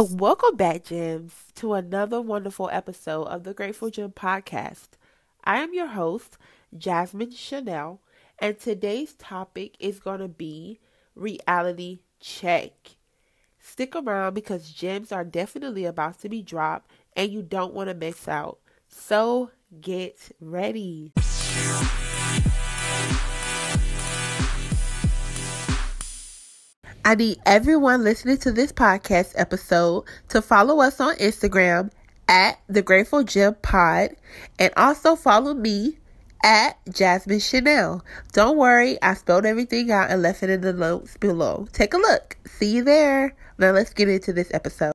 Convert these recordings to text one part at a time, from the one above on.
Welcome back, Gems, to another wonderful episode of the Grateful Gem podcast. I am your host, Jasmine Shannelle, and today's topic is going to be reality check. Stick around because gems are definitely about to be dropped and you don't want to miss out. So get ready. I need everyone listening to this podcast episode to follow us on Instagram at The Grateful Gem Pod and also follow me at Jasmine Shannelle. Don't worry, I spelled everything out and left it in the notes below. Take a look. See you there. Now let's get into this episode.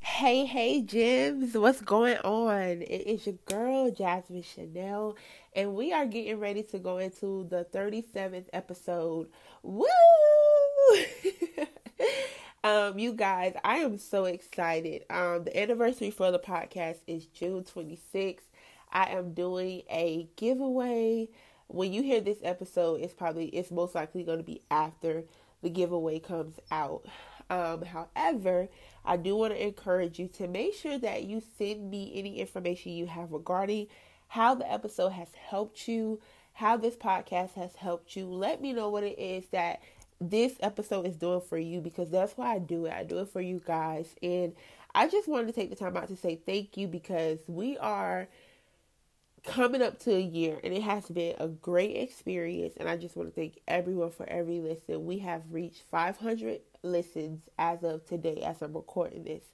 Hey, gems, what's going on? It is your girl, Jasmine Shannelle, and we are getting ready to go into the 37th episode. Woo! You guys, I am so excited. The anniversary for the podcast is June 26th. I am doing a giveaway. When you hear this episode, it's most likely going to be after the giveaway comes out. However, I do want to encourage you to make sure that you send me any information you have regarding how the episode has helped you, how this podcast has helped you. Let me know what it is that this episode is doing for you, because that's why I do it. I do it for you guys. And I just wanted to take the time out to say thank you, because we are coming up to a year and it has been a great experience. And I just want to thank everyone for every listen. We have reached 500 listens as of today, as I'm recording this.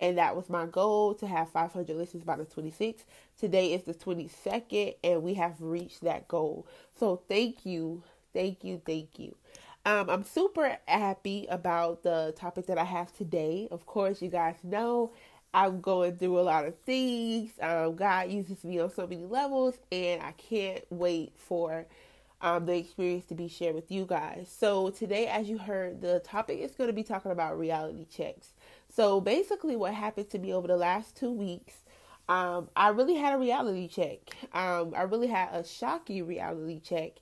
And that was my goal, to have 500 listens by the 26th. Today is the 22nd and we have reached that goal. So thank you. I'm super happy about the topic that I have today. Of course, you guys know I'm going through a lot of things. God uses me on so many levels, and I can't wait for the experience to be shared with you guys. So today, as you heard, the topic is going to be talking about reality checks. So basically what happened to me over the last 2 weeks, I really had a reality check. I really had a shocking reality check.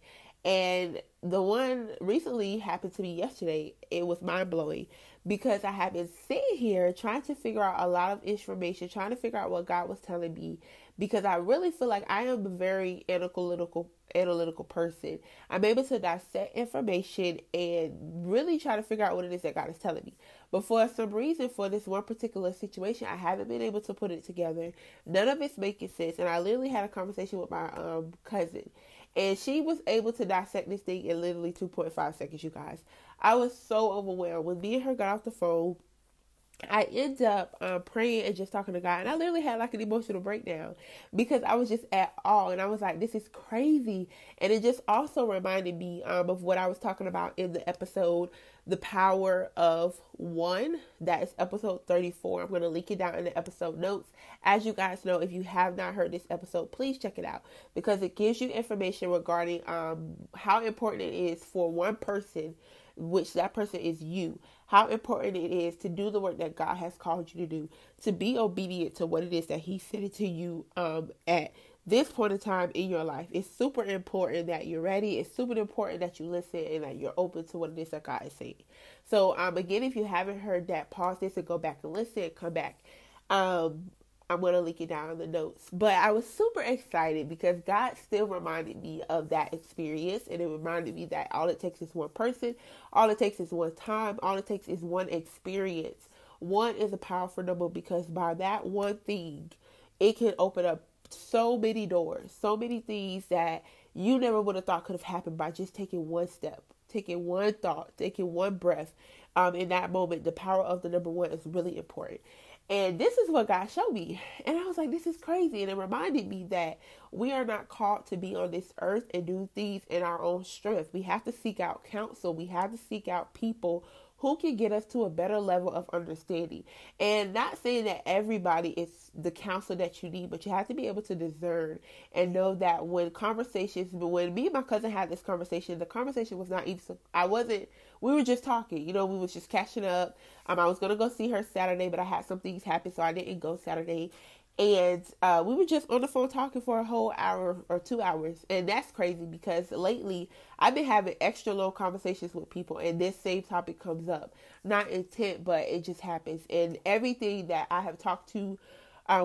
And the one recently happened to me yesterday. It was mind-blowing, because I have been sitting here trying to figure out a lot of information, trying to figure out what God was telling me, because I really feel like I am a very analytical person. I'm able to dissect information and really try to figure out what it is that God is telling me. But for some reason, for this one particular situation, I haven't been able to put it together. None of it's making sense. And I literally had a conversation with my cousin, and she was able to dissect this thing in literally 2.5 seconds, you guys. I was so overwhelmed. When me and her got off the phone, I ended up praying and just talking to God. And I literally had like an emotional breakdown, because I was just at awe. And I was like, this is crazy. And it just also reminded me of what I was talking about in the episode, The Power of One. That is episode 34. I'm going to link it down in the episode notes. As you guys know, if you have not heard this episode, please check it out, because it gives you information regarding how important it is for one person, which that person is you, how important it is to do the work that God has called you to do, to be obedient to what it is that He said to you at this point in time in your life. It's super important that you're ready. It's super important that you listen and that you're open to what it is that God is saying. So again, if you haven't heard that, pause this and go back and listen and come back. I'm going to link it down in the notes. But I was super excited because God still reminded me of that experience. And it reminded me that all it takes is one person. All it takes is one time. All it takes is one experience. One is a powerful number, because by that one thing, it can open up so many doors, so many things that you never would have thought could have happened by just taking one step, taking one thought, taking one breath. In that moment, the power of the number one is really important. And this is what God showed me. And I was like, this is crazy. And it reminded me that we are not called to be on this earth and do things in our own strength. We have to seek out counsel. We have to seek out people who can get us to a better level of understanding. And not saying that everybody is the counselor that you need, but you have to be able to discern and know that when me and my cousin had this conversation, the conversation was not even, we were just talking, we was just catching up. I was going to go see her Saturday, but I had some things happen, so I didn't go Saturday. And we were just on the phone talking for a whole hour or 2 hours. And that's crazy because lately I've been having extra long conversations with people and this same topic comes up. Not intent, but it just happens. And everything that I have talked to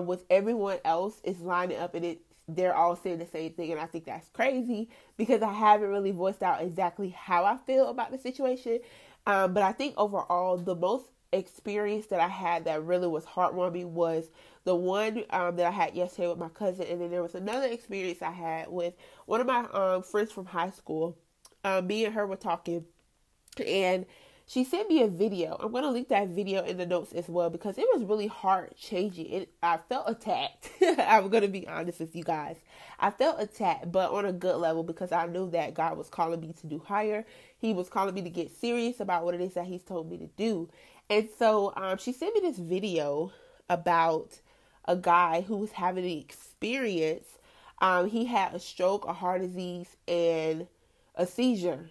with everyone else is lining up, and they're all saying the same thing. And I think that's crazy because I haven't really voiced out exactly how I feel about the situation. But I think overall, the most experience that I had that really was heartwarming was the one that I had yesterday with my cousin. And then there was another experience I had with one of my friends from high school. Me and her were talking, and she sent me a video. I'm going to link that video in the notes as well because it was really heart changing. I felt attacked. I'm going to be honest with you guys. I felt attacked, but on a good level because I knew that God was calling me to do higher. He was calling me to get serious about what it is that he's told me to do. And so she sent me this video about a guy who was having an experience. He had a stroke, a heart disease, and a seizure.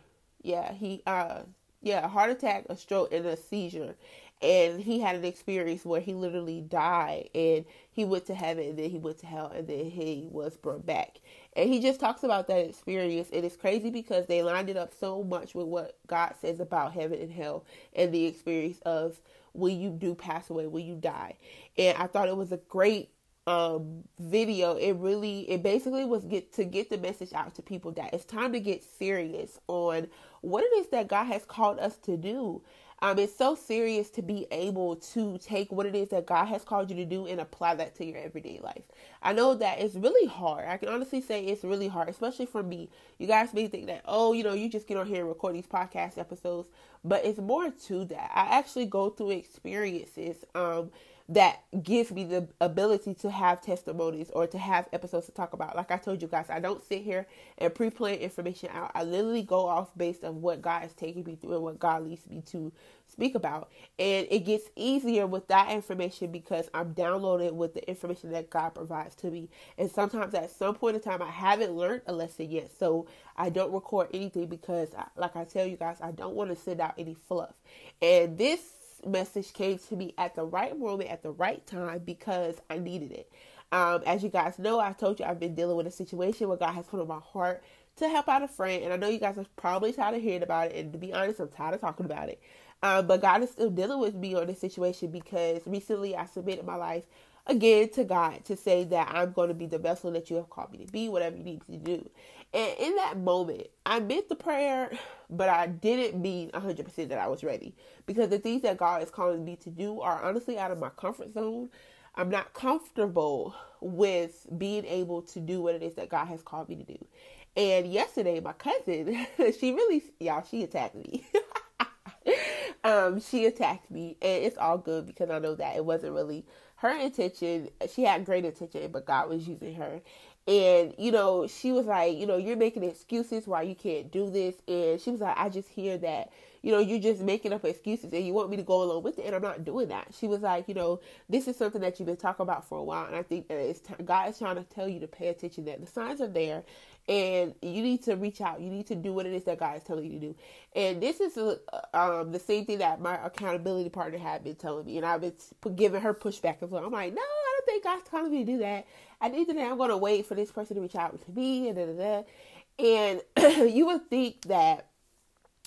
A heart attack, a stroke, and a seizure. And he had an experience where he literally died, and he went to heaven, and then he went to hell, and then he was brought back. And he just talks about that experience, and it's crazy because they lined it up so much with what God says about heaven and hell, and the experience of when you do pass away, when you die. And I thought it was a great video. It basically was to get the message out to people that it's time to get serious on what it is that God has called us to do. It's so serious to be able to take what it is that God has called you to do and apply that to your everyday life. I know that it's really hard. I can honestly say it's really hard, especially for me. You guys may think that, you just get on here and record these podcast episodes, but it's more to that. I actually go through experiences, that gives me the ability to have testimonies or to have episodes to talk about. Like I told you guys, I don't sit here and pre-plan information out. I literally go off based on what God is taking me through and what God leads me to speak about. And it gets easier with that information because I'm downloaded with the information that God provides to me. And sometimes at some point in time, I haven't learned a lesson yet. So I don't record anything because, like I tell you guys, I don't want to send out any fluff. And this message came to me at the right moment, at the right time, because I needed it. As you guys know, I told you I've been dealing with a situation where God has put on my heart to help out a friend. And I know you guys are probably tired of hearing about it. And to be honest, I'm tired of talking about it. But God is still dealing with me on this situation because recently I submitted my life again to God to say that I'm going to be the vessel that you have called me to be, whatever you need me to do. And in that moment, I meant the prayer, but I didn't mean 100% that I was ready because the things that God is calling me to do are honestly out of my comfort zone. I'm not comfortable with being able to do what it is that God has called me to do. And yesterday, my cousin, she attacked me. She attacked me, and it's all good because I know that it wasn't really her intention. She had great intention, but God was using her. And, she was like, you're making excuses why you can't do this. And she was like, I just hear that, you're just making up excuses and you want me to go along with it. And I'm not doing that. She was like, this is something that you've been talking about for a while. And I think that God is trying to tell you to pay attention, that the signs are there and you need to reach out. You need to do what it is that God is telling you to do. And this is the same thing that my accountability partner had been telling me. And I've been giving her pushback as well. I'm like, no, I don't think God's calling me to do that. I need to. I'm going to wait for this person to reach out to me, and you would think that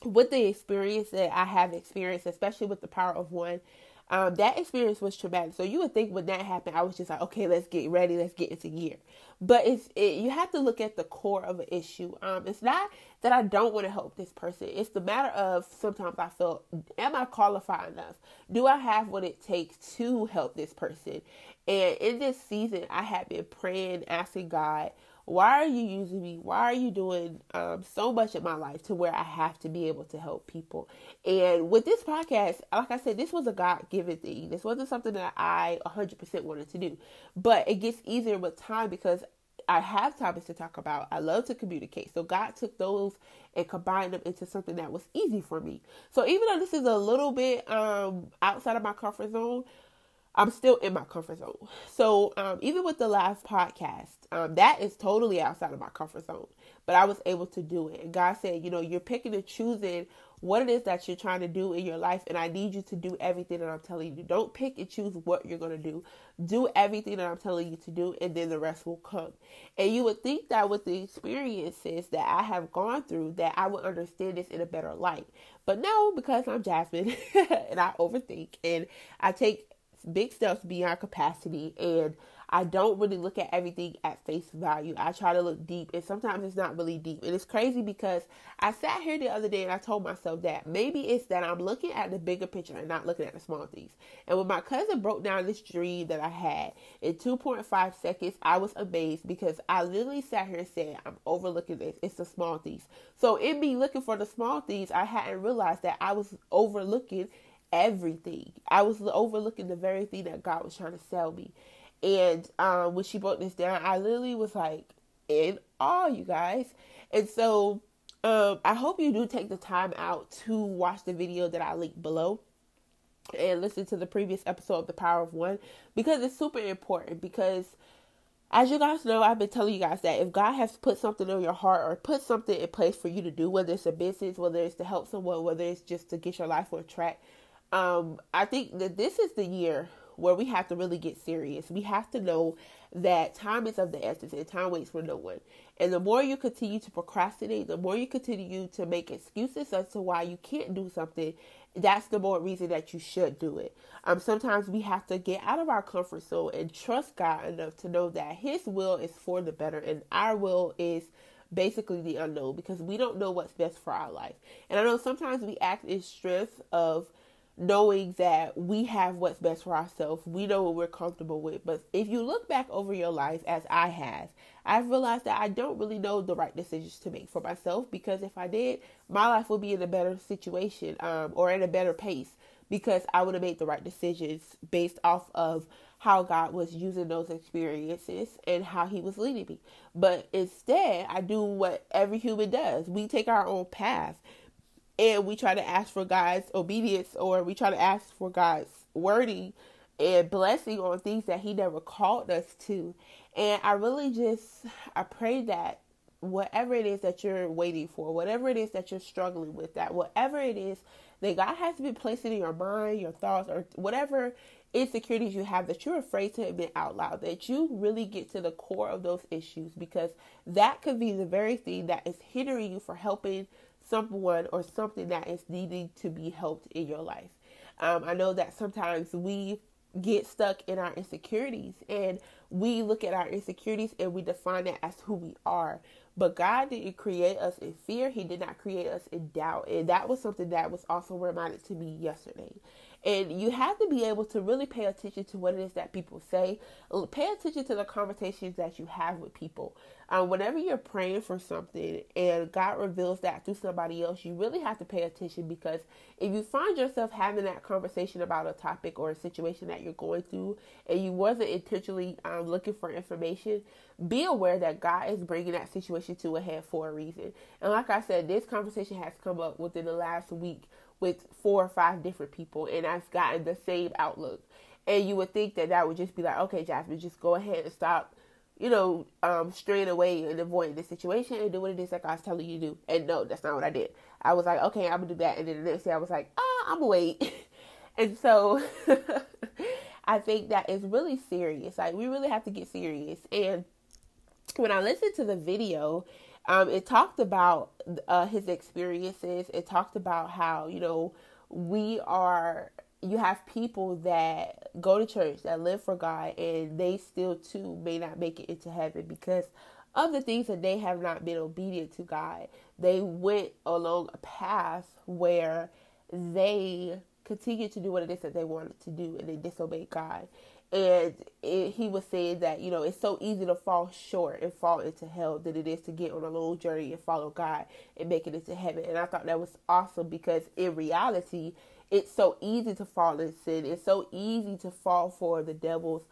with the experience that I have experienced, especially with the power of one, that experience was traumatic. So you would think when that happened, I was just like, okay, let's get ready, let's get into gear. But you have to look at the core of an issue. It's not that I don't want to help this person. It's the matter of sometimes I feel, am I qualified enough? Do I have what it takes to help this person? And in this season, I have been praying, asking God, why are you using me? Why are you doing so much in my life to where I have to be able to help people? And with this podcast, like I said, this was a God-given thing. This wasn't something that I 100% wanted to do. But it gets easier with time because I have topics to talk about. I love to communicate. So God took those and combined them into something that was easy for me. So even though this is a little bit outside of my comfort zone, I'm still in my comfort zone. So even with the last podcast, that is totally outside of my comfort zone. But I was able to do it. And God said, you're picking and choosing what it is that you're trying to do in your life. And I need you to do everything that I'm telling you. Don't pick and choose what you're going to do. Do everything that I'm telling you to do, and then the rest will come. And you would think that with the experiences that I have gone through, that I would understand this in a better light. But no, because I'm Jasmine and I overthink and I take big steps beyond capacity, and I don't really look at everything at face value. I try to look deep, and sometimes it's not really deep. And it's crazy because I sat here the other day and I told myself that maybe it's that I'm looking at the bigger picture and not looking at the small things. And when my cousin broke down this dream that I had in 2.5 seconds, I was amazed because I literally sat here and said, I'm overlooking this. It's the small things. So in me looking for the small things, I hadn't realized that I was overlooking everything. I was overlooking the very thing that God was trying to sell me. And when she broke this down, I literally was like in awe, you guys. And so I hope you do take the time out to watch the video that I linked below and listen to the previous episode of The Power of One, because it's super important. Because as you guys know, I've been telling you guys that if God has put something on your heart or put something in place for you to do, whether it's a business, whether it's to help someone, whether it's just to get your life on track, I think that this is the year where we have to really get serious. We have to know that time is of the essence and time waits for no one. And the more you continue to procrastinate, the more you continue to make excuses as to why you can't do something, that's the more reason that you should do it. Sometimes we have to get out of our comfort zone and trust God enough to know that His will is for the better and our will is basically the unknown, because we don't know what's best for our life. And I know sometimes we act in strength of knowing that we have what's best for ourselves. We know what we're comfortable with. But if you look back over your life, as I have, I've realized that I don't really know the right decisions to make for myself, because if I did, my life would be in a better situation or in a better pace, because I would have made the right decisions based off of how God was using those experiences and how He was leading me. But instead, I do what every human does. We take our own path. And we try to ask for God's obedience, or we try to ask for God's wording and blessing on things that He never called us to. And I pray that whatever it is that you're waiting for, whatever it is that you're struggling with, that whatever it is that God has been placing in your mind, your thoughts, or whatever insecurities you have that you're afraid to admit out loud, that you really get to the core of those issues, because that could be the very thing that is hindering you from helping someone or something that is needing to be helped in your life. I know that sometimes we get stuck in our insecurities and we look at our insecurities and we define that as who we are. But God didn't create us in fear. He did not create us in doubt. And that was something that was also reminded to me yesterday. And you have to be able to really pay attention to what it is that people say. Pay attention to the conversations that you have with people. Whenever you're praying for something and God reveals that through somebody else, you really have to pay attention, because if you find yourself having that conversation about a topic or a situation that you're going through and you wasn't intentionally looking for information, be aware that God is bringing that situation to a head for a reason. And like I said, this conversation has come up within the last week with 4 or 5 different people, and I've gotten the same outlook. And you would think that would just be like, okay, Jasmine, just go ahead and stop, straying away and avoiding the situation and do what it is that God's telling you to do. And no, that's not what I did. I was like, okay, I'm gonna do that. And then the next day I was like, I'm gonna wait. And so I think that is really serious. Like, we really have to get serious. And when I listened to the video, it talked about his experiences. It talked about how, you have people that go to church, that live for God, and they still too may not make it into heaven because of the things that they have not been obedient to God. They went along a path where they continued to do what it is that they wanted to do, and they disobeyed God. And he was saying that, it's so easy to fall short and fall into hell than it is to get on a long journey and follow God and make it into heaven. And I thought that was awesome, because in reality, it's so easy to fall in sin. It's so easy to fall for the devil's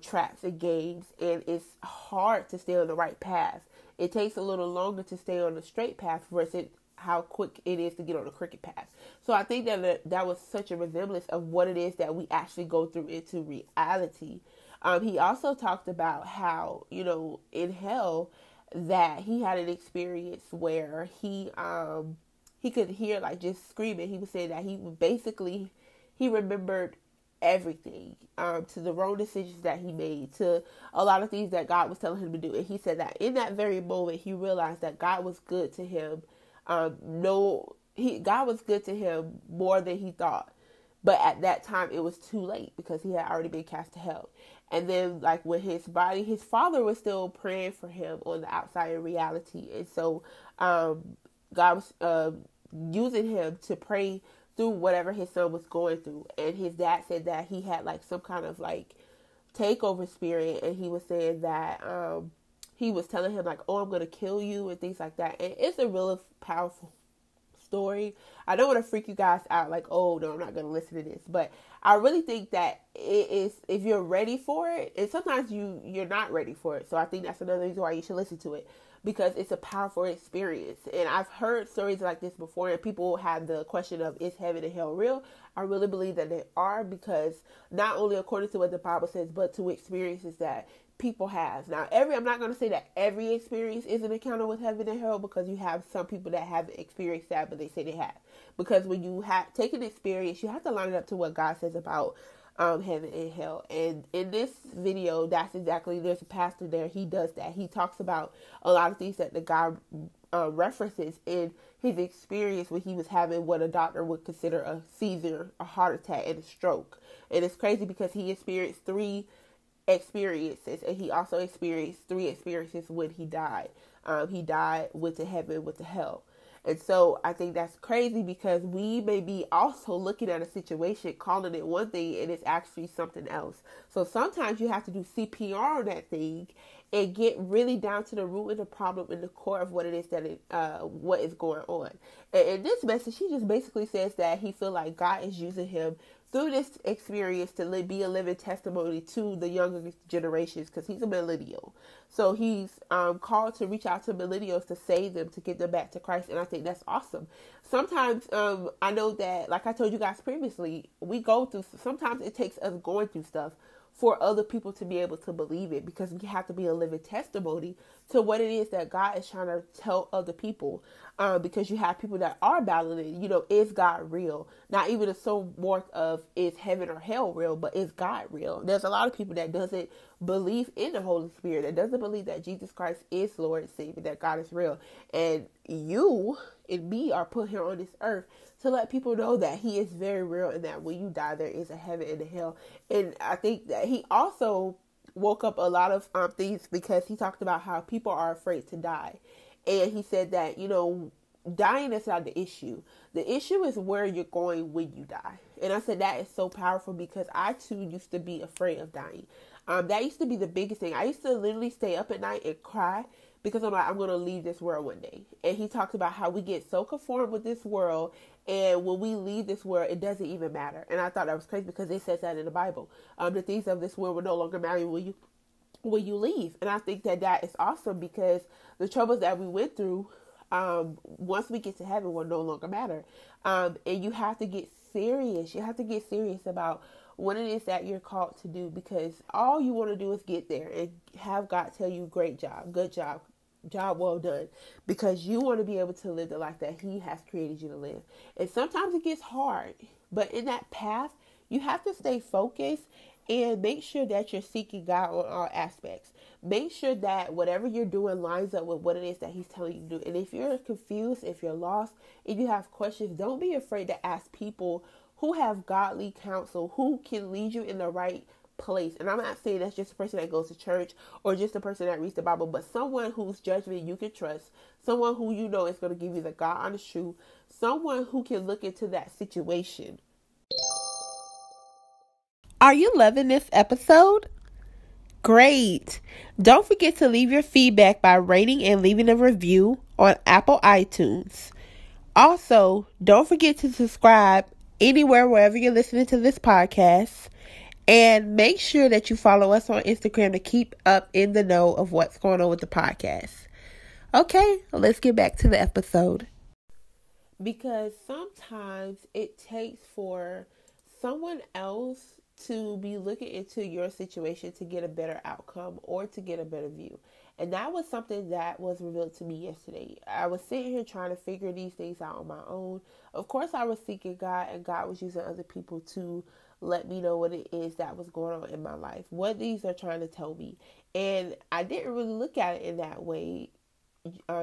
traps and games. And it's hard to stay on the right path. It takes a little longer to stay on the straight path versus how quick it is to get on a cricket path. So I think that was such a resemblance of what it is that we actually go through into reality. He also talked about how, in hell, that he had an experience where he could hear like just screaming. He was saying that he remembered everything, to the wrong decisions that he made, to a lot of things that God was telling him to do. And he said that in that very moment, he realized that God was good to him. God was good to him more than he thought. But at that time, it was too late because he had already been cast to hell. And then, like, with his father was still praying for him on the outside in reality. And so, God was using him to pray through whatever his son was going through. And his dad said that he had like some kind of like takeover spirit, and he was saying that he was telling him like, oh, I'm gonna kill you and things like that. And it's a really powerful story. I don't want to freak you guys out like, oh no, I'm not gonna listen to this, but I really think that it is, if you're ready for it, and sometimes you're not ready for it. So I think that's another reason why you should listen to it, because it's a powerful experience. And I've heard stories like this before, and people have the question of, is heaven and hell real? I really believe that they are, because not only according to what the Bible says, but to experiences that people have. Now, I'm not going to say that every experience is an encounter with heaven and hell, because you have some people that haven't experienced that, but they say they have. Because when you take an experience, you have to line it up to what God says about heaven and hell. And in this video, there's a pastor there, he does that. He talks about a lot of things that the God references in his experience when he was having what a doctor would consider a seizure, a heart attack, and a stroke. And it's crazy because he experienced 3 experiences, and he also experienced 3 experiences when he died. He died, went to heaven, went to hell. And so I think that's crazy, because we may be also looking at a situation, calling it one thing, and it's actually something else. So sometimes you have to do CPR on that thing and get really down to the root of the problem and the core of what it is that what is going on. And in this message, he just basically says that he feels like God is using him through this experience to be a living testimony to the younger generations, because he's a millennial. So he's called to reach out to millennials to save them, to get them back to Christ. And I think that's awesome. Sometimes I know that, like I told you guys previously, sometimes it takes us going through stuff for other people to be able to believe it, because we have to be a living testimony to what it is that God is trying to tell other people. Because you have people that are battling, is God real? Not even a so worth of, is heaven or hell real, but is God real? There's a lot of people that doesn't believe in the Holy Spirit, that doesn't believe that Jesus Christ is Lord and Savior, that God is real. And you and me are put here on this earth to let people know that he is very real, and that when you die, there is a heaven and a hell. And I think that he also woke up a lot of things, because he talked about how people are afraid to die. And he said that, dying is not the issue. The issue is where you're going when you die. And I said that is so powerful, because I too used to be afraid of dying. That used to be the biggest thing. I used to literally stay up at night and cry, because I'm like, I'm going to leave this world one day. And he talked about how we get so conformed with this world, and when we leave this world, it doesn't even matter. And I thought that was crazy, because it says that in the Bible. The things of this world will no longer matter when you leave. And I think that is awesome, because the troubles that we went through, once we get to heaven, will no longer matter. And you have to get serious. You have to get serious about what it is that you're called to do, because all you want to do is get there and have God tell you, great job, good job, job well done, because you want to be able to live the life that he has created you to live. And sometimes it gets hard, but in that path, you have to stay focused and make sure that you're seeking God on all aspects. Make sure that whatever you're doing lines up with what it is that he's telling you to do. And if you're confused, if you're lost, if you have questions, don't be afraid to ask people who have godly counsel, who can lead you in the right place. And I'm not saying that's just a person that goes to church or just a person that reads the Bible, but someone whose judgment you can trust, someone who you know is going to give you the God honest truth, someone who can look into that situation. Are you loving this episode? Great. Don't forget to leave your feedback by rating and leaving a review on Apple iTunes. Also, don't forget to subscribe wherever you're listening to this podcast. And make sure that you follow us on Instagram to keep up in the know of what's going on with the podcast. Okay, let's get back to the episode. because sometimes it takes for someone else to be looking into your situation to get a better outcome or to get a better view. And that was something that was revealed to me yesterday. I was sitting here trying to figure these things out on my own. Of course, I was seeking God, and God was using other people to let me know what it is that was going on in my life, what these are trying to tell me. And I didn't really look at it in that way.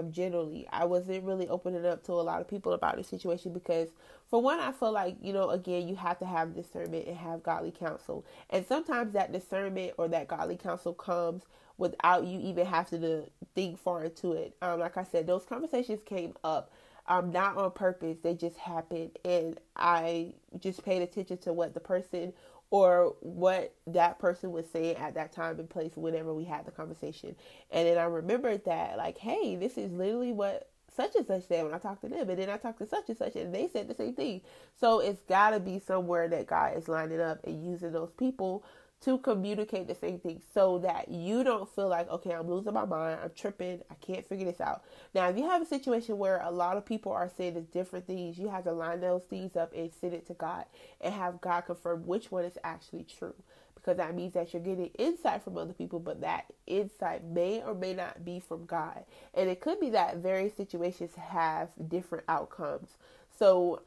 Generally, I wasn't really opening up to a lot of people about the situation because, for one, I feel like, again, you have to have discernment and have godly counsel. And sometimes that discernment or that godly counsel comes without you even having to think far into it. Like I said, those conversations came up not on purpose. They just happened. And I just paid attention to what the person or what that person was saying at that time and place whenever we had the conversation. And then I remembered that, like, hey, this is literally what such and such said when I talked to them. And then I talked to such and such and they said the same thing. So it's got to be somewhere that God is lining up and using those people to communicate the same thing so that you don't feel like, okay, I'm losing my mind, I'm tripping, I can't figure this out. Now, if you have a situation where a lot of people are saying different things, you have to line those things up and send it to God and have God confirm which one is actually true. Because that means that you're getting insight from other people, but that insight may or may not be from God. And it could be that various situations have different outcomes. So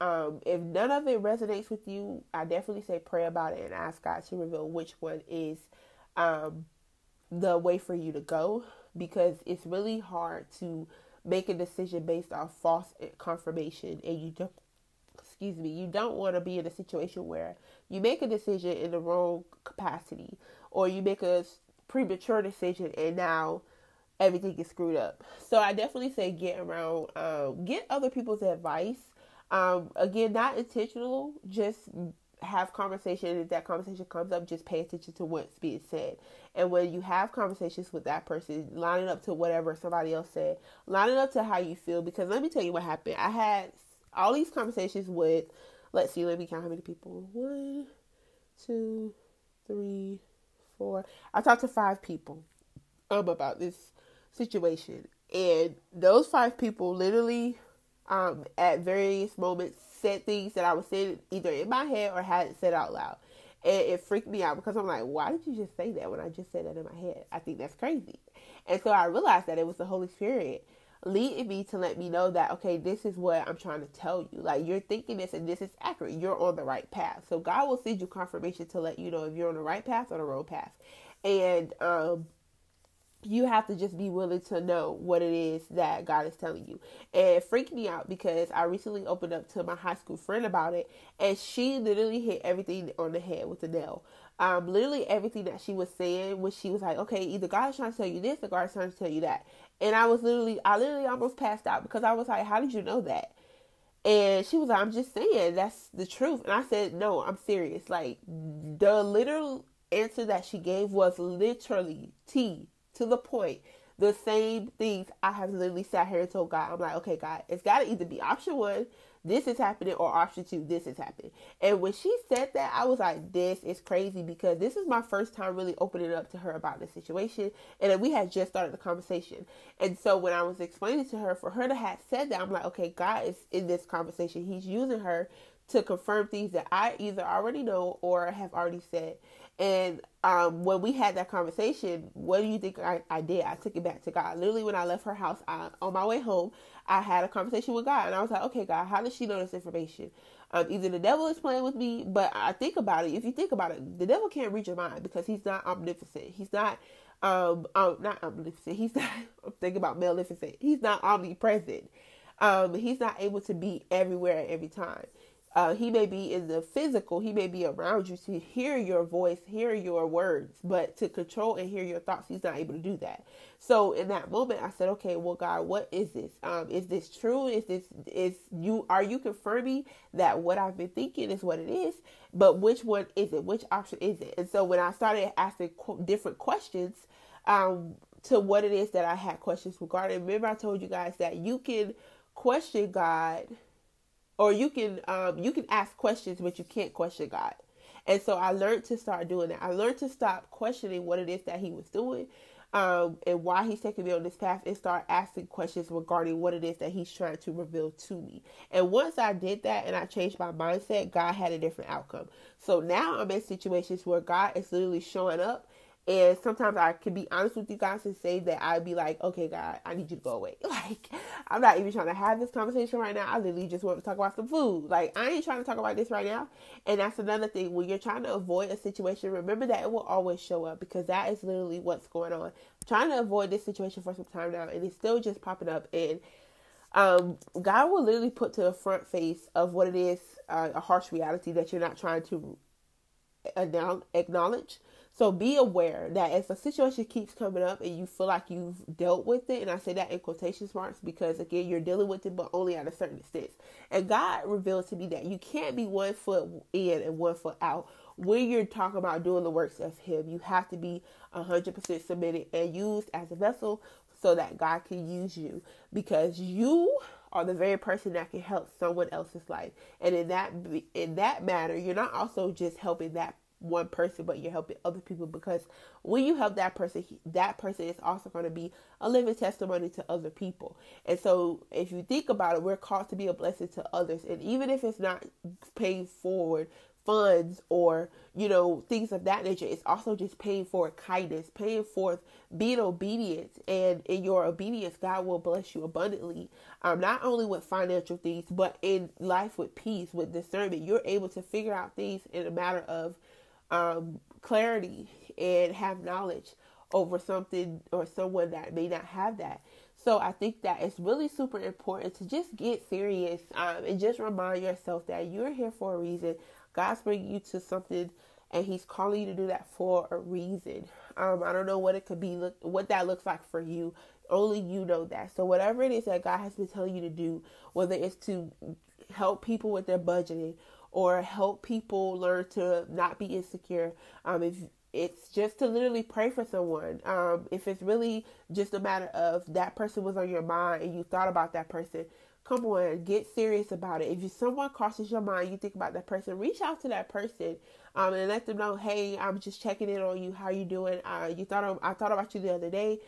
if none of it resonates with you, I definitely say pray about it and ask God to reveal which one is the way for you to go, because it's really hard to make a decision based off false confirmation, and you don't want to be in a situation where you make a decision in the wrong capacity, or you make a premature decision and now everything is screwed up. So I definitely say get other people's advice. Again, not intentional, just have conversation. If that conversation comes up, just pay attention to what's being said. And when you have conversations with that person, line it up to whatever somebody else said, line it up to how you feel. Because let me tell you what happened. I had all these conversations with, let me count how many people. 1, 2, 3, 4. I talked to 5 people about this situation. And those 5 people literally at various moments said things that I was saying either in my head or hadn't said out loud. And it freaked me out because I'm like, why did you just say that when I just said that in my head? I think that's crazy. And so I realized that it was the Holy Spirit leading me to let me know that, okay, this is what I'm trying to tell you. Like, you're thinking this and this is accurate. You're on the right path. So God will send you confirmation to let you know if you're on the right path or the wrong path. And you have to just be willing to know what it is that God is telling you. And it freaked me out because I recently opened up to my high school friend about it, and she literally hit everything on the head with a nail. Literally everything that she was saying, when she was like, okay, either God is trying to tell you this or God is trying to tell you that. And I literally almost passed out because I was like, how did you know that? And she was like, I'm just saying, that's the truth. And I said, no, I'm serious. Like, the literal answer that she gave was literally to the point, the same things I have literally sat here and told God. I'm like, okay, God, it's got to either be option 1, this is happening, or option 2, this is happening. And when she said that, I was like, this is crazy, because this is my first time really opening up to her about the situation. And then we had just started the conversation. And so when I was explaining to her, for her to have said that, I'm like, okay, God is in this conversation. He's using her to confirm things that I either already know or have already said. And when we had that conversation, what do you think I did? I took it back to God. Literally, when I left her house, on my way home, I had a conversation with God. And I was like, okay, God, how does she know this information? Either the devil is playing with me, but I think about it. If you think about it, the devil can't read your mind because he's not omnipotent. He's not, not omnipotent. He's not, I'm thinking about maleficent. He's not omnipresent. He's not able to be everywhere at every time. He may be in the physical, he may be around you to hear your voice, hear your words, but to control and hear your thoughts, he's not able to do that. So in that moment, I said, okay, well, God, what is this? Is this true? Are you confirming that what I've been thinking is what it is? But which one is it? Which option is it? And so when I started asking different questions, to what it is that I had questions regarding, remember I told you guys that you can question God, or you can ask questions, but you can't question God. And so I learned to start doing that. I learned to stop questioning what it is that he was doing. and why he's taking me on this path, and start asking questions regarding what it is that he's trying to reveal to me. And once I did that and I changed my mindset, God had a different outcome. So now I'm in situations where God is literally showing up. And sometimes I can be honest with you guys and say that I'd be like, okay, God, I need you to go away. Like, I'm not even trying to have this conversation right now. I literally just want to talk about some food. Like, I ain't trying to talk about this right now. And that's another thing. When you're trying to avoid a situation, remember that it will always show up, because that is literally what's going on. I'm trying to avoid this situation for some time now, and it's still just popping up. And God will literally put to the front face of what it is, a harsh reality that you're not trying to acknowledge. So be aware that if a situation keeps coming up and you feel like you've dealt with it, and I say that in quotation marks because, again, you're dealing with it, but only at a certain extent. And God revealed to me that you can't be 1 foot in and 1 foot out. When you're talking about doing the works of Him, you have to be 100% submitted and used as a vessel so that God can use you, because you are the very person that can help someone else's life. And in that matter, you're not also just helping that one person, but you're helping other people, because when you help that person is also going to be a living testimony to other people. And so if you think about it, we're called to be a blessing to others. And even if it's not paying forward funds or, things of that nature, it's also just paying forward kindness, paying forth being obedient. And in your obedience, God will bless you abundantly, not only with financial things, but in life with peace, with discernment. You're able to figure out things in a matter of clarity and have knowledge over something or someone that may not have that. So I think that it's really super important to just get serious, and just remind yourself that you're here for a reason. God's bringing you to something, and He's calling you to do that for a reason. I don't know what it could be, what that looks like for you. Only you know that. So whatever it is that God has been telling you to do, whether it's to help people with their budgeting, or help people learn to not be insecure. If it's just to literally pray for someone. If it's really just a matter of that person was on your mind and you thought about that person, come on, get serious about it. If someone crosses your mind, you think about that person, reach out to that person, and let them know, hey, I'm just checking in on you. How you doing? I thought about you the other day.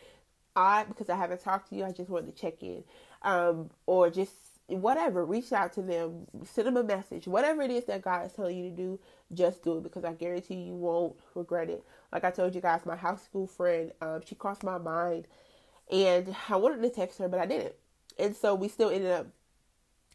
Because I haven't talked to you, I just wanted to check in. Or just whatever, reach out to them, send them a message, whatever it is that God is telling you to do, just do it, because I guarantee you won't regret it. Like I told you guys, my high school friend, she crossed my mind, and I wanted to text her, but I didn't. And so we still ended up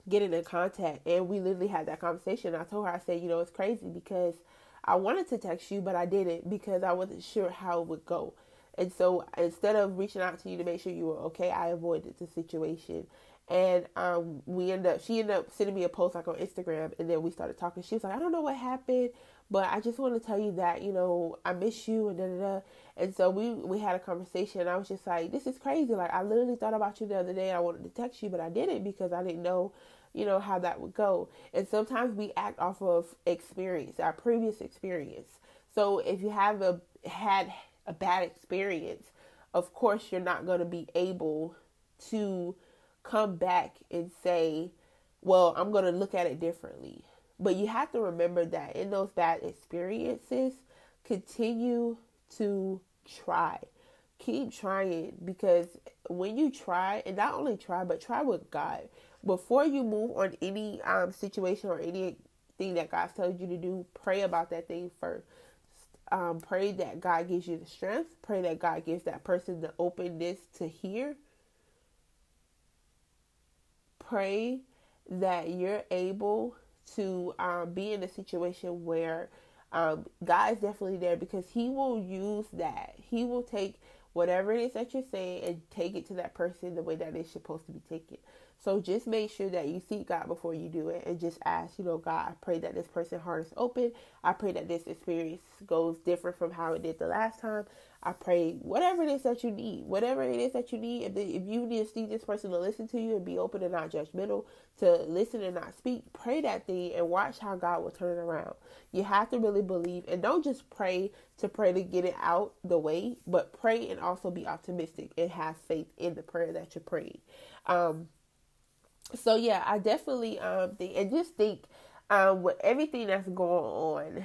getting in contact, and we literally had that conversation. I told her, I said, it's crazy because I wanted to text you, but I didn't, because I wasn't sure how it would go. And so instead of reaching out to you to make sure you were okay, I avoided the situation. And she ended up sending me a post like on Instagram, and then we started talking. She was like, I don't know what happened, but I just want to tell you that, I miss you, and da-da-da. And so we had a conversation, and I was just like, this is crazy. Like, I literally thought about you the other day, and I wanted to text you, but I didn't, because I didn't know, how that would go. And sometimes we act off of experience, our previous experience. So if you have had a bad experience, of course, you're not going to be able to come back and say, well, I'm going to look at it differently. But you have to remember that in those bad experiences, continue to try. Keep trying, because when you try, and not only try, but try with God. Before you move on any situation or anything that God's telling you to do, pray about that thing first. Pray that God gives you the strength. Pray that God gives that person the openness to hear. Pray that you're able to be in a situation where God is definitely there, because He will use that. He will take whatever it is that you're saying and take it to that person the way that it's supposed to be taken. So just make sure that you seek God before you do it, and just ask, God, I pray that this person's heart is open. I pray that this experience goes different from how it did the last time. I pray whatever it is that you need, if you just need this person to listen to you and be open and not judgmental, to listen and not speak, pray that thing and watch how God will turn it around. You have to really believe, and don't just pray to get it out the way, but pray and also be optimistic and have faith in the prayer that you're praying. So yeah, I definitely think with everything that's going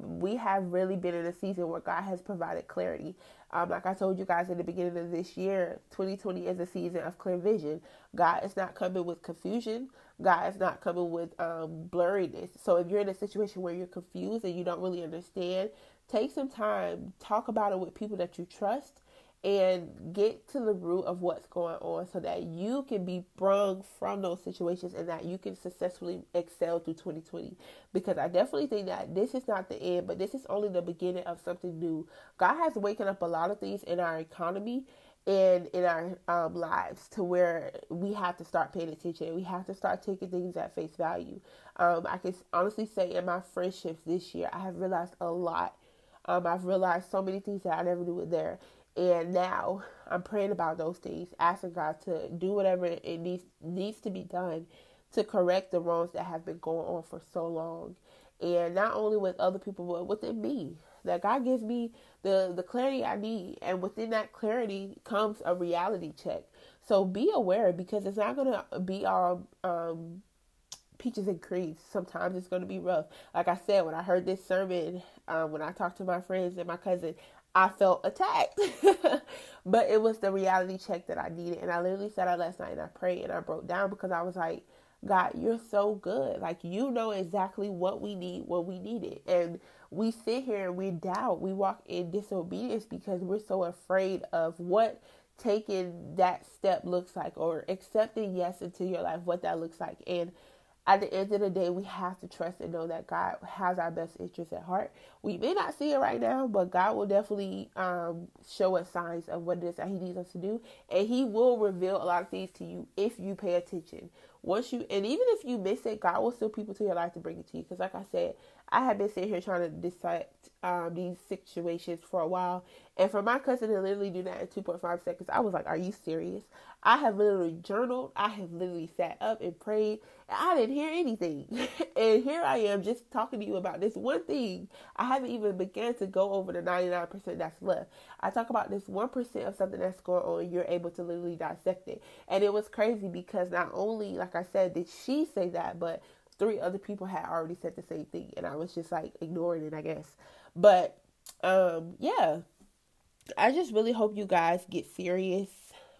We have really been in a season where God has provided clarity. Like I told you guys in the beginning of this year, 2020 is a season of clear vision. God is not coming with confusion. God is not coming with blurriness. So if you're in a situation where you're confused and you don't really understand, take some time, talk about it with people that you trust, and get to the root of what's going on so that you can be sprung from those situations and that you can successfully excel through 2020. Because I definitely think that this is not the end, but this is only the beginning of something new. God has waken up a lot of things in our economy and in our lives to where we have to start paying attention. We have to start taking things at face value. I can honestly say in my friendships this year, I have realized a lot. I've realized so many things that I never knew were there. And now I'm praying about those things, asking God to do whatever it needs to be done to correct the wrongs that have been going on for so long. And not only with other people, but within me. That God gives me the clarity I need. And within that clarity comes a reality check. So be aware, because it's not going to be all peaches and creams. Sometimes it's going to be rough. Like I said, when I heard this sermon, when I talked to my friends and my cousin, I felt attacked. But it was the reality check that I needed. And I literally sat out last night and I prayed and I broke down, because I was like, God, you're so good. Like, you know exactly what we need when we need it. And we sit here and we doubt. We walk in disobedience because we're so afraid of what taking that step looks like, or accepting yes into your life, what that looks like. And at the end of the day, we have to trust and know that God has our best interests at heart. We may not see it right now, but God will definitely show us signs of what it is that He needs us to do. And He will reveal a lot of things to you if you pay attention. And even if you miss it, God will still people to your life to bring it to you. Because like I said, I have been sitting here trying to dissect these situations for a while. And for my cousin to literally do that in 2.5 seconds, I was like, are you serious? I have literally journaled. I have literally sat up and prayed. And I didn't hear anything. And here I am just talking to you about this one thing. I haven't even begun to go over the 99% that's left. I talk about this 1% of something that's going on, and you're able to literally dissect it. And it was crazy because not only, like I said, did she say that, but 3 other people had already said the same thing. And I was just like ignoring it, I guess. But yeah, I just really hope you guys get serious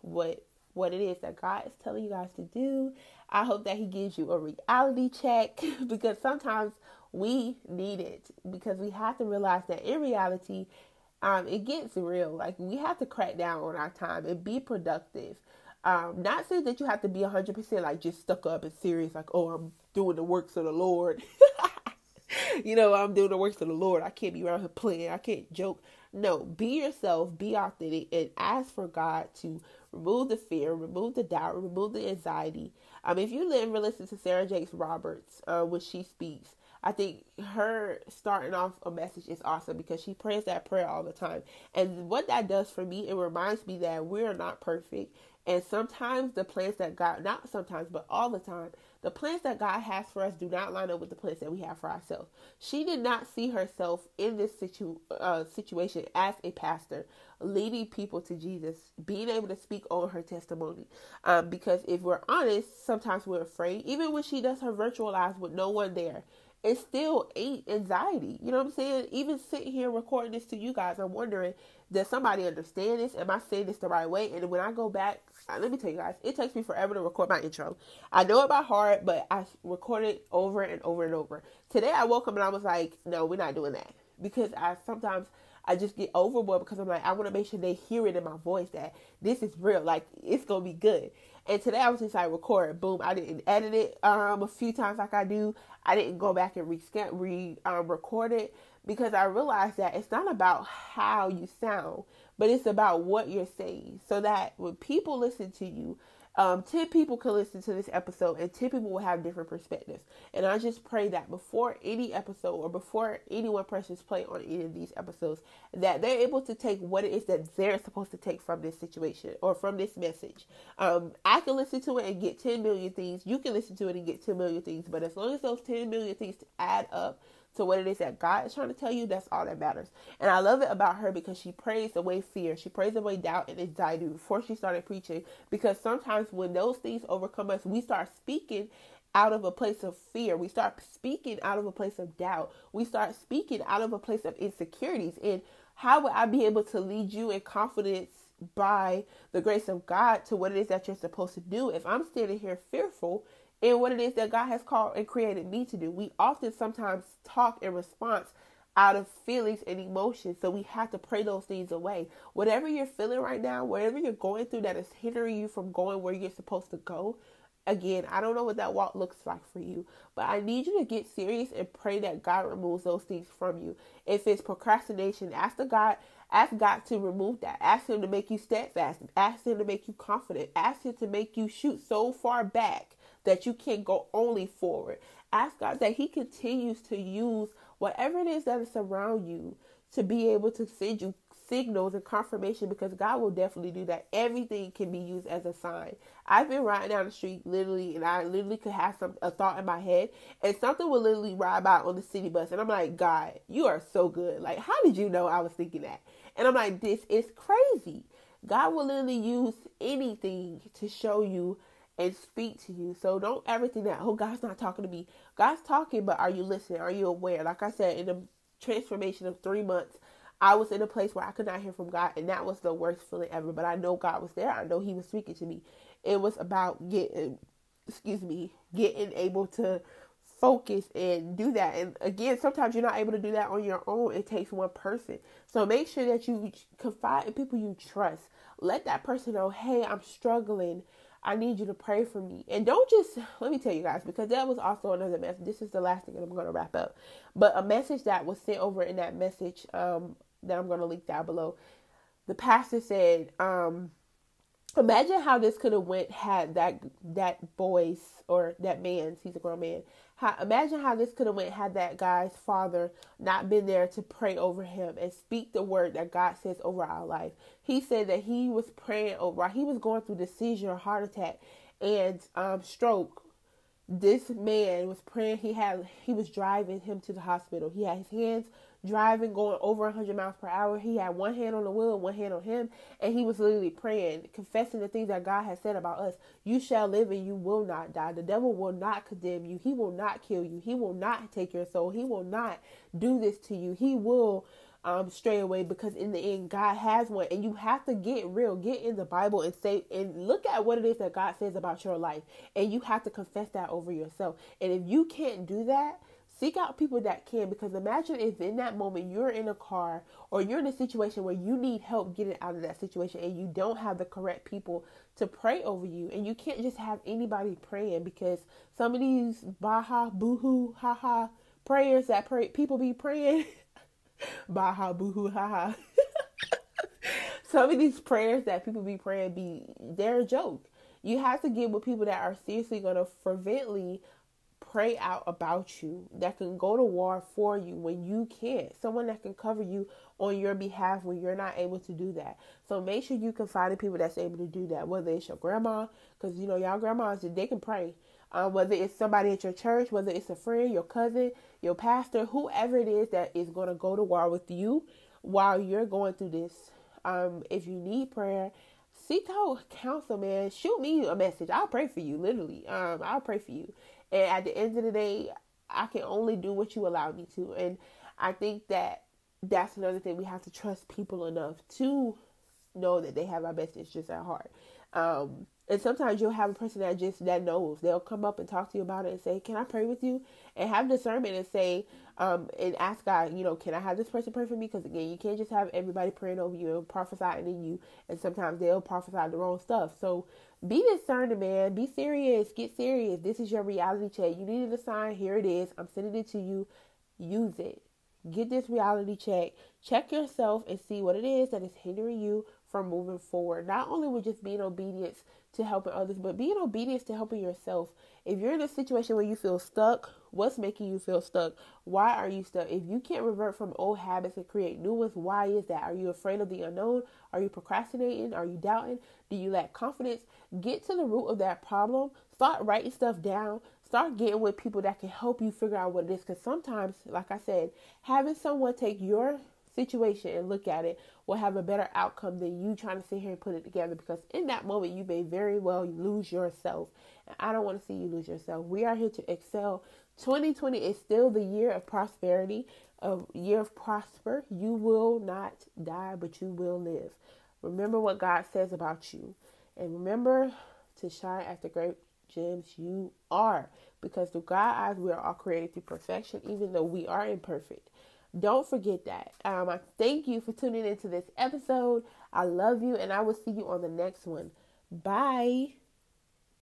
what it is that God is telling you guys to do. I hope that He gives you a reality check, because sometimes we need it, because we have to realize that in reality, it gets real. Like, we have to crack down on our time and be productive. Not saying that you have to be 100% like just stuck up and serious, like, oh, I'm doing the works of the Lord. I'm doing the works of the Lord. I can't be around here playing. I can't joke. No, be yourself, be authentic, and ask for God to remove the fear, remove the doubt, remove the anxiety. If you listen to Sarah Jakes Roberts when she speaks, I think her starting off a message is awesome, because she prays that prayer all the time. And what that does for me, it reminds me that we're not perfect. And sometimes the plans that God, not sometimes, but all the time, the plans that God has for us do not line up with the plans that we have for ourselves. She did not see herself in this situation as a pastor, leading people to Jesus, being able to speak on her testimony. Because if we're honest, sometimes we're afraid. Even when she does her virtual lives with no one there, it's still anxiety. You know what I'm saying? Even sitting here recording this to you guys, I'm wondering, does somebody understand this? Am I saying this the right way? And when I go back, let me tell you guys, it takes me forever to record my intro. I know it by heart, but I record it over and over and over. Today I woke up and I was like, no, we're not doing that. Because sometimes I just get overboard, because I'm like, I want to make sure they hear it in my voice that this is real. Like, it's going to be good. And today I was just like, record, boom. I didn't edit it a few times like I do. I didn't go back and record it, because I realized that it's not about how you sound, but it's about what you're saying. So that when people listen to you, 10 people can listen to this episode, and 10 people will have different perspectives. And I just pray that before any episode, or before anyone presses play on any of these episodes, that they're able to take what it is that they're supposed to take from this situation or from this message. I can listen to it and get 10 million things. You can listen to it and get 10 million things. But as long as those 10 million things add up to what it is that God is trying to tell you, that's all that matters. And I love it about her, because she prays away fear. She prays away doubt and anxiety before she started preaching. Because sometimes when those things overcome us, we start speaking out of a place of fear. We start speaking out of a place of doubt. We start speaking out of a place of insecurities. And how would I be able to lead you in confidence by the grace of God to what it is that you're supposed to do if I'm standing here fearful in what it is that God has called and created me to do? We often sometimes talk in response out of feelings and emotions. So we have to pray those things away. Whatever you're feeling right now, whatever you're going through that is hindering you from going where you're supposed to go. Again, I don't know what that walk looks like for you, but I need you to get serious and pray that God removes those things from you. If it's procrastination, ask God to remove that. Ask him to make you steadfast. Ask him to make you confident. Ask him to make you shoot so far back that you can't go only forward. Ask God that he continues to use whatever it is that is around you to be able to send you signals and confirmation, because God will definitely do that. Everything can be used as a sign. I've been riding down the street literally, and I literally could have a thought in my head, and something will literally ride by on the city bus, and I'm like, God, you are so good. Like, how did you know I was thinking that? And I'm like, this is crazy. God will literally use anything to show you and speak to you. So don't ever think that, oh, God's not talking to me. God's talking, but are you listening? Are you aware? Like I said, in the transformation of 3 months, I was in a place where I could not hear from God, and that was the worst feeling ever. But I know God was there. I know he was speaking to me. It was about getting able to focus and do that. And again, sometimes you're not able to do that on your own. It takes one person. So make sure that you confide in people you trust. Let that person know, hey, I'm struggling. I need you to pray for me. And don't just, let me tell you guys, because that was also another message. This is the last thing that I'm going to wrap up. But a message that was sent over in that message that I'm going to link down below. The pastor said, imagine how this could have went had that boy's, or that man's, he's a grown man. Imagine how this could have went had that guy's father not been there to pray over him and speak the word that God says over our life. He said that he was praying over, he was going through the seizure, heart attack, and stroke. This man was praying. He was driving him to the hospital. He had his hands driving, going over 100 miles per hour. He had one hand on the wheel, one hand on him, and he was literally praying, confessing the things that God has said about us. You shall live and you will not die. The devil will not condemn you. He will not kill you. He will not take your soul. He will not do this to you. He will stray away, because in the end, God has one. And you have to get real, get in the Bible and say, and look at what it is that God says about your life. And you have to confess that over yourself. And if you can't do that, seek out people that can, because imagine if in that moment you're in a car or you're in a situation where you need help getting out of that situation and you don't have the correct people to pray over you. And you can't just have anybody praying, because some of these baha, boohoo, haha prayers that people be praying, baha, boohoo, haha. Some of these prayers that people be praying, they're a joke. You have to get with people that are seriously going to fervently pray out about you, that can go to war for you when you can't. Someone that can cover you on your behalf when you're not able to do that. So make sure you can find the people that's able to do that, whether it's your grandma, because y'all grandmas, they can pray. Whether it's somebody at your church, whether it's a friend, your cousin, your pastor, whoever it is that is going to go to war with you while you're going through this. If you need prayer, seek out counsel, man. Shoot me a message. I'll pray for you, literally. I'll pray for you. And at the end of the day, I can only do what you allow me to. And I think that that's another thing. We have to trust people enough to know that they have our best interests at heart. And sometimes you'll have a person that knows. They'll come up and talk to you about it and say, can I pray with you? And have discernment and say, and ask God, can I have this person pray for me? Because again, you can't just have everybody praying over you and prophesying in you. And sometimes they'll prophesy the wrong stuff. So be discerning, man. Be serious. Get serious. This is your reality check. You needed a sign. Here it is. I'm sending it to you. Use it. Get this reality check. Check yourself and see what it is that is hindering you from moving forward. Not only with just being obedience to helping others, but being obedience to helping yourself. If you're in a situation where you feel stuck, what's making you feel stuck? Why are you stuck? If you can't revert from old habits and create new ones, why is that? Are you afraid of the unknown? Are you procrastinating? Are you doubting? Do you lack confidence? Get to the root of that problem. Start writing stuff down. Start getting with people that can help you figure out what it is. Because sometimes, like I said, having someone take your situation and look at it will have a better outcome than you trying to sit here and put it together, because in that moment you may very well lose yourself. And I don't want to see you lose yourself. We are here to excel. 2020 is still the year of prosperity, a year of prosper. You will not die, but you will live. Remember what God says about you. And remember to shine as the great gems you are. Because through God's eyes, we are all created through perfection, even though we are imperfect. Don't forget that. I thank you for tuning into this episode. I love you, and I will see you on the next one. Bye.